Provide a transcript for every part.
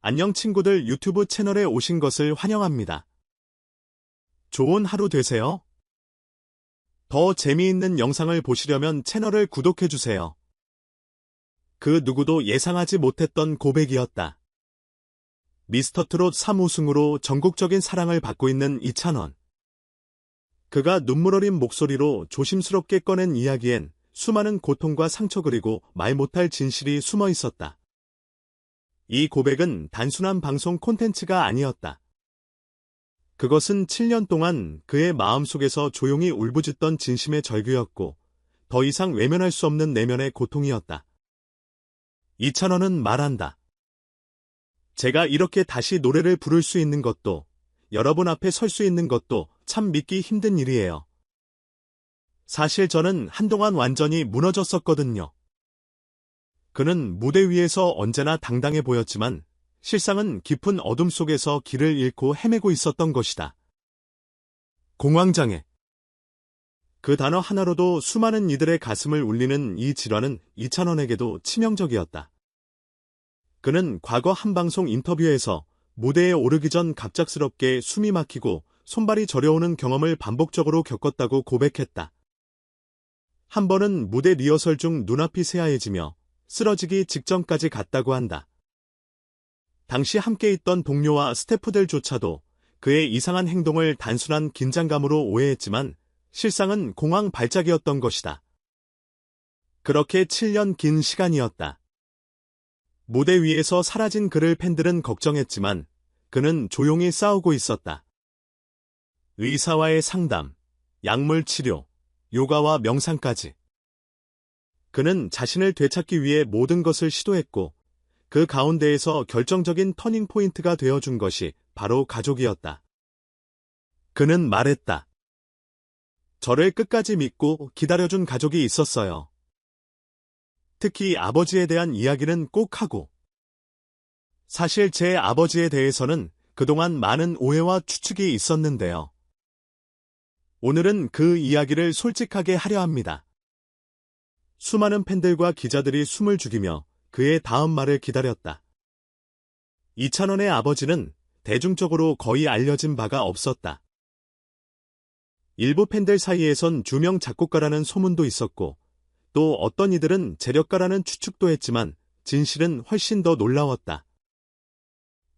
안녕 친구들, 유튜브 채널에 오신 것을 환영합니다. 좋은 하루 되세요. 더 재미있는 영상을 보시려면 채널을 구독해주세요. 그 누구도 예상하지 못했던 고백이었다. 미스터트롯 3우승으로 전국적인 사랑을 받고 있는 이찬원. 그가 눈물 어린 목소리로 조심스럽게 꺼낸 이야기엔 수많은 고통과 상처 그리고 말 못할 진실이 숨어 있었다. 이 고백은 단순한 방송 콘텐츠가 아니었다. 그것은 7년 동안 그의 마음속에서 조용히 울부짖던 진심의 절규였고, 더 이상 외면할 수 없는 내면의 고통이었다. 이찬원은 말한다. 제가 이렇게 다시 노래를 부를 수 있는 것도, 여러분 앞에 설 수 있는 것도 참 믿기 힘든 일이에요. 사실 저는 한동안 완전히 무너졌었거든요. 그는 무대 위에서 언제나 당당해 보였지만 실상은 깊은 어둠 속에서 길을 잃고 헤매고 있었던 것이다. 공황장애. 그 단어 하나로도 수많은 이들의 가슴을 울리는 이 질환은 이찬원에게도 치명적이었다. 그는 과거 한 방송 인터뷰에서 무대에 오르기 전 갑작스럽게 숨이 막히고 손발이 저려오는 경험을 반복적으로 겪었다고 고백했다. 한 번은 무대 리허설 중 눈앞이 새하얘지며 쓰러지기 직전까지 갔다고 한다. 당시 함께 있던 동료와 스태프들조차도 그의 이상한 행동을 단순한 긴장감으로 오해했지만 실상은 공황 발작이었던 것이다. 그렇게 7년 긴 시간이었다. 무대 위에서 사라진 그를 팬들은 걱정했지만 그는 조용히 싸우고 있었다. 의사와의 상담, 약물 치료, 요가와 명상까지. 그는 자신을 되찾기 위해 모든 것을 시도했고 그 가운데에서 결정적인 터닝포인트가 되어준 것이 바로 가족이었다. 그는 말했다. 저를 끝까지 믿고 기다려준 가족이 있었어요. 특히 아버지에 대한 이야기는 꼭 하고. 사실 제 아버지에 대해서는 그동안 많은 오해와 추측이 있었는데요. 오늘은 그 이야기를 솔직하게 하려 합니다. 수많은 팬들과 기자들이 숨을 죽이며 그의 다음 말을 기다렸다. 이찬원의 아버지는 대중적으로 거의 알려진 바가 없었다. 일부 팬들 사이에선 유명 작곡가라는 소문도 있었고, 또 어떤 이들은 재력가라는 추측도 했지만 진실은 훨씬 더 놀라웠다.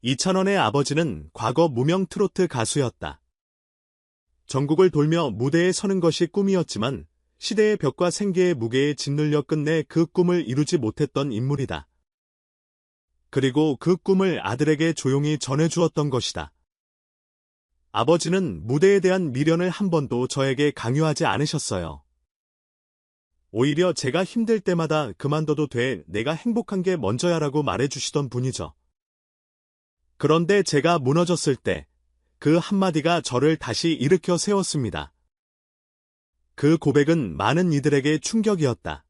이찬원의 아버지는 과거 무명 트로트 가수였다. 전국을 돌며 무대에 서는 것이 꿈이었지만 시대의 벽과 생계의 무게에 짓눌려 끝내 그 꿈을 이루지 못했던 인물이다. 그리고 그 꿈을 아들에게 조용히 전해주었던 것이다. 아버지는 무대에 대한 미련을 한 번도 저에게 강요하지 않으셨어요. 오히려 제가 힘들 때마다 그만둬도 돼, 내가 행복한 게 먼저야라고 말해주시던 분이죠. 그런데 제가 무너졌을 때 그 한마디가 저를 다시 일으켜 세웠습니다. 그 고백은 많은 이들에게 충격이었다.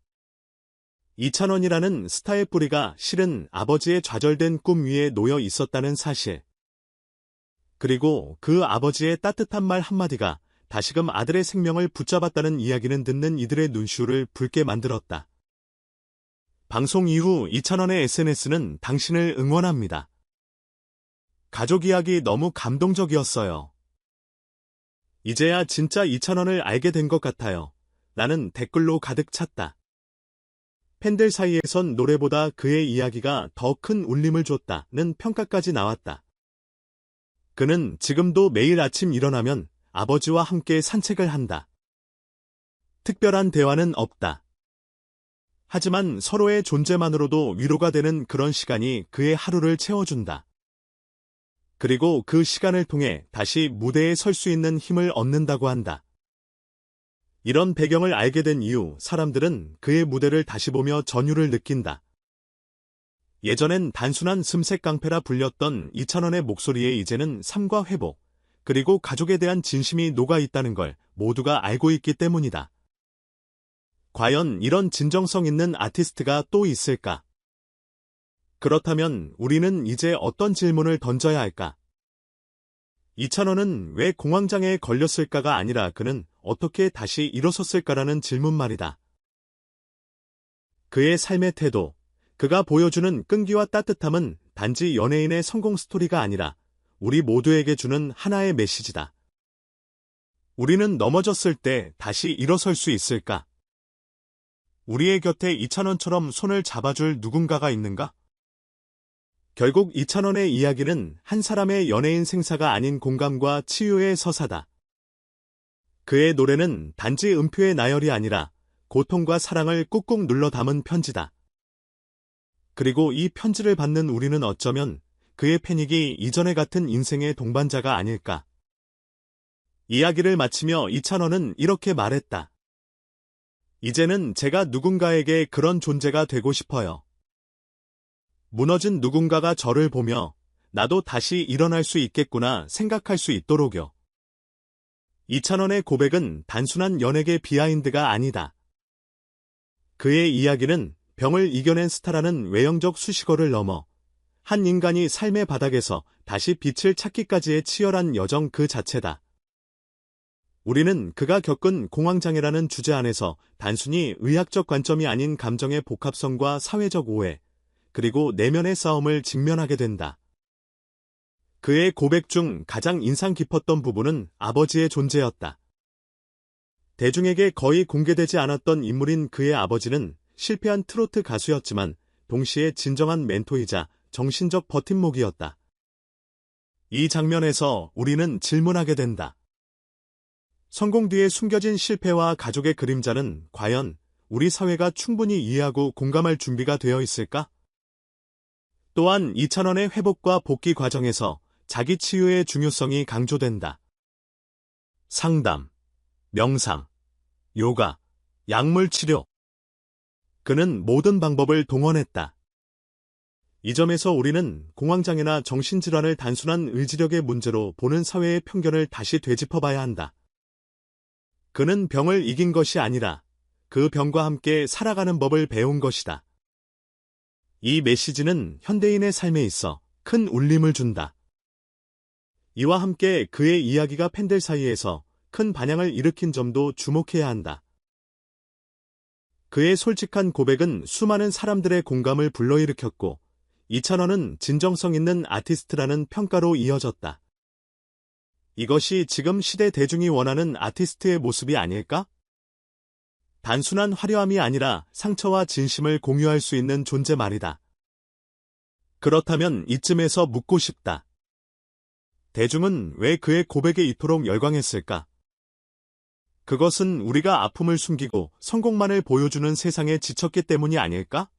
이찬원이라는 스타의 뿌리가 실은 아버지의 좌절된 꿈 위에 놓여 있었다는 사실. 그리고 그 아버지의 따뜻한 말 한마디가 다시금 아들의 생명을 붙잡았다는 이야기는 듣는 이들의 눈시울을 붉게 만들었다. 방송 이후 이찬원의 SNS는 당신을 응원합니다. 가족 이야기 너무 감동적이었어요. 이제야 진짜 이찬원을 알게 된 것 같아요. 나는 댓글로 가득 찼다. 팬들 사이에선 노래보다 그의 이야기가 더 큰 울림을 줬다는 평가까지 나왔다. 그는 지금도 매일 아침 일어나면 아버지와 함께 산책을 한다. 특별한 대화는 없다. 하지만 서로의 존재만으로도 위로가 되는 그런 시간이 그의 하루를 채워준다. 그리고 그 시간을 통해 다시 무대에 설 수 있는 힘을 얻는다고 한다. 이런 배경을 알게 된 이후 사람들은 그의 무대를 다시 보며 전율을 느낀다. 예전엔 단순한 숨색 깡패라 불렸던 이찬원의 목소리에 이제는 삶과 회복, 그리고 가족에 대한 진심이 녹아 있다는 걸 모두가 알고 있기 때문이다. 과연 이런 진정성 있는 아티스트가 또 있을까? 그렇다면 우리는 이제 어떤 질문을 던져야 할까? 이찬원은 왜 공황장애에 걸렸을까가 아니라 그는 어떻게 다시 일어섰을까라는 질문 말이다. 그의 삶의 태도, 그가 보여주는 끈기와 따뜻함은 단지 연예인의 성공 스토리가 아니라 우리 모두에게 주는 하나의 메시지다. 우리는 넘어졌을 때 다시 일어설 수 있을까? 우리의 곁에 이찬원처럼 손을 잡아줄 누군가가 있는가? 결국 이찬원의 이야기는 한 사람의 연예인 생사가 아닌 공감과 치유의 서사다. 그의 노래는 단지 음표의 나열이 아니라 고통과 사랑을 꾹꾹 눌러 담은 편지다. 그리고 이 편지를 받는 우리는 어쩌면 그의 팬이기 이전에 같은 인생의 동반자가 아닐까. 이야기를 마치며 이찬원은 이렇게 말했다. 이제는 제가 누군가에게 그런 존재가 되고 싶어요. 무너진 누군가가 저를 보며 나도 다시 일어날 수 있겠구나 생각할 수 있도록요. 이찬원의 고백은 단순한 연예계 비하인드가 아니다. 그의 이야기는 병을 이겨낸 스타라는 외형적 수식어를 넘어 한 인간이 삶의 바닥에서 다시 빛을 찾기까지의 치열한 여정 그 자체다. 우리는 그가 겪은 공황장애라는 주제 안에서 단순히 의학적 관점이 아닌 감정의 복합성과 사회적 오해, 그리고 내면의 싸움을 직면하게 된다. 그의 고백 중 가장 인상 깊었던 부분은 아버지의 존재였다. 대중에게 거의 공개되지 않았던 인물인 그의 아버지는 실패한 트로트 가수였지만 동시에 진정한 멘토이자 정신적 버팀목이었다. 이 장면에서 우리는 질문하게 된다. 성공 뒤에 숨겨진 실패와 가족의 그림자는 과연 우리 사회가 충분히 이해하고 공감할 준비가 되어 있을까? 또한 이찬원의 회복과 복귀 과정에서 자기 치유의 중요성이 강조된다. 상담, 명상, 요가, 약물 치료. 그는 모든 방법을 동원했다. 이 점에서 우리는 공황장애나 정신질환을 단순한 의지력의 문제로 보는 사회의 편견을 다시 되짚어봐야 한다. 그는 병을 이긴 것이 아니라 그 병과 함께 살아가는 법을 배운 것이다. 이 메시지는 현대인의 삶에 있어 큰 울림을 준다. 이와 함께 그의 이야기가 팬들 사이에서 큰 반향을 일으킨 점도 주목해야 한다. 그의 솔직한 고백은 수많은 사람들의 공감을 불러일으켰고, 이찬원은 진정성 있는 아티스트라는 평가로 이어졌다. 이것이 지금 시대 대중이 원하는 아티스트의 모습이 아닐까? 단순한 화려함이 아니라 상처와 진심을 공유할 수 있는 존재 말이다. 그렇다면 이쯤에서 묻고 싶다. 대중은 왜 그의 고백에 이토록 열광했을까? 그것은 우리가 아픔을 숨기고 성공만을 보여주는 세상에 지쳤기 때문이 아닐까?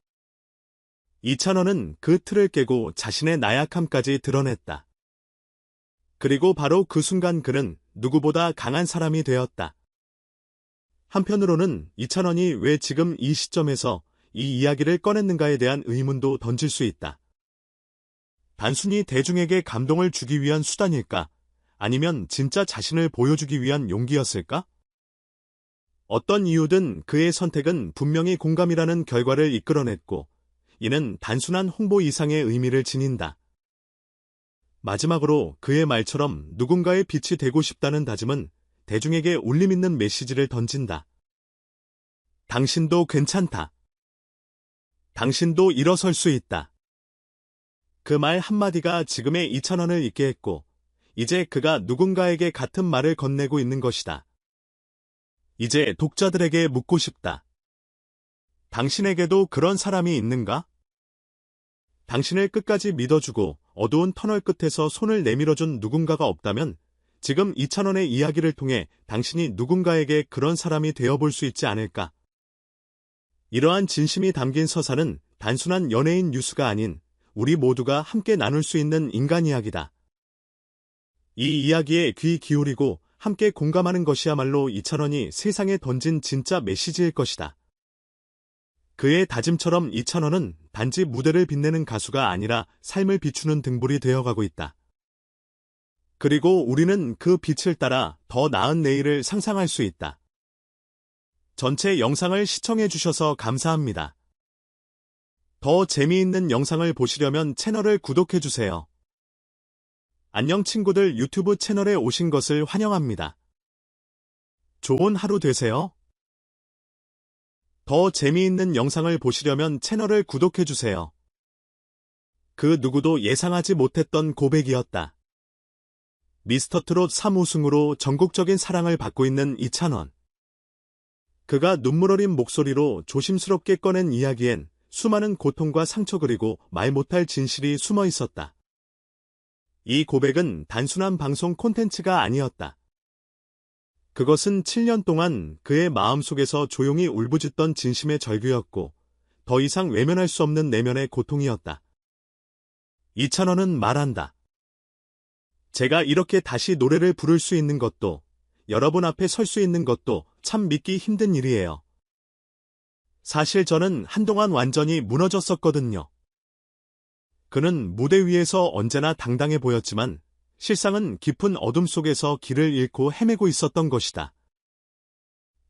이찬원은 그 틀을 깨고 자신의 나약함까지 드러냈다. 그리고 바로 그 순간 그는 누구보다 강한 사람이 되었다. 한편으로는 이찬원이 왜 지금 이 시점에서 이 이야기를 꺼냈는가에 대한 의문도 던질 수 있다. 단순히 대중에게 감동을 주기 위한 수단일까? 아니면 진짜 자신을 보여주기 위한 용기였을까? 어떤 이유든 그의 선택은 분명히 공감이라는 결과를 이끌어냈고, 이는 단순한 홍보 이상의 의미를 지닌다. 마지막으로 그의 말처럼 누군가의 빛이 되고 싶다는 다짐은 대중에게 울림 있는 메시지를 던진다. 당신도 괜찮다. 당신도 일어설 수 있다. 그 말 한마디가 지금의 이찬원을 있게 했고, 이제 그가 누군가에게 같은 말을 건네고 있는 것이다. 이제 독자들에게 묻고 싶다. 당신에게도 그런 사람이 있는가? 당신을 끝까지 믿어주고 어두운 터널 끝에서 손을 내밀어준 누군가가 없다면 지금 이찬원의 이야기를 통해 당신이 누군가에게 그런 사람이 되어볼 수 있지 않을까? 이러한 진심이 담긴 서사는 단순한 연예인 뉴스가 아닌 우리 모두가 함께 나눌 수 있는 인간 이야기다. 이 이야기에 귀 기울이고 함께 공감하는 것이야말로 이찬원이 세상에 던진 진짜 메시지일 것이다. 그의 다짐처럼 이찬원은 단지 무대를 빛내는 가수가 아니라 삶을 비추는 등불이 되어가고 있다. 그리고 우리는 그 빛을 따라 더 나은 내일을 상상할 수 있다. 전체 영상을 시청해주셔서 감사합니다. 더 재미있는 영상을 보시려면 채널을 구독해주세요. 안녕 친구들, 유튜브 채널에 오신 것을 환영합니다. 좋은 하루 되세요. 더 재미있는 영상을 보시려면 채널을 구독해주세요. 그 누구도 예상하지 못했던 고백이었다. 미스터 트롯 3우승으로 전국적인 사랑을 받고 있는 이찬원. 그가 눈물 어린 목소리로 조심스럽게 꺼낸 이야기엔 수많은 고통과 상처 그리고 말 못할 진실이 숨어 있었다. 이 고백은 단순한 방송 콘텐츠가 아니었다. 그것은 7년 동안 그의 마음속에서 조용히 울부짖던 진심의 절규였고 더 이상 외면할 수 없는 내면의 고통이었다. 이찬원은 말한다. 제가 이렇게 다시 노래를 부를 수 있는 것도, 여러분 앞에 설 수 있는 것도 참 믿기 힘든 일이에요. 사실 저는 한동안 완전히 무너졌었거든요. 그는 무대 위에서 언제나 당당해 보였지만 실상은 깊은 어둠 속에서 길을 잃고 헤매고 있었던 것이다.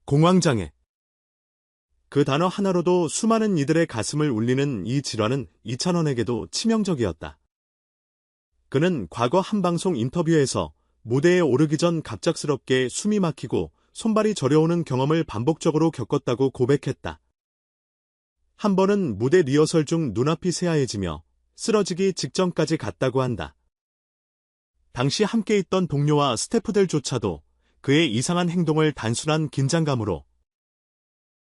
공황장애. 그 단어 하나로도 수많은 이들의 가슴을 울리는 이 질환은 이찬원에게도 치명적이었다. 그는 과거 한 방송 인터뷰에서 무대에 오르기 전 갑작스럽게 숨이 막히고 손발이 저려오는 경험을 반복적으로 겪었다고 고백했다. 한 번은 무대 리허설 중 눈앞이 새하얘지며 쓰러지기 직전까지 갔다고 한다. 당시 함께 있던 동료와 스태프들조차도 그의 이상한 행동을 단순한 긴장감으로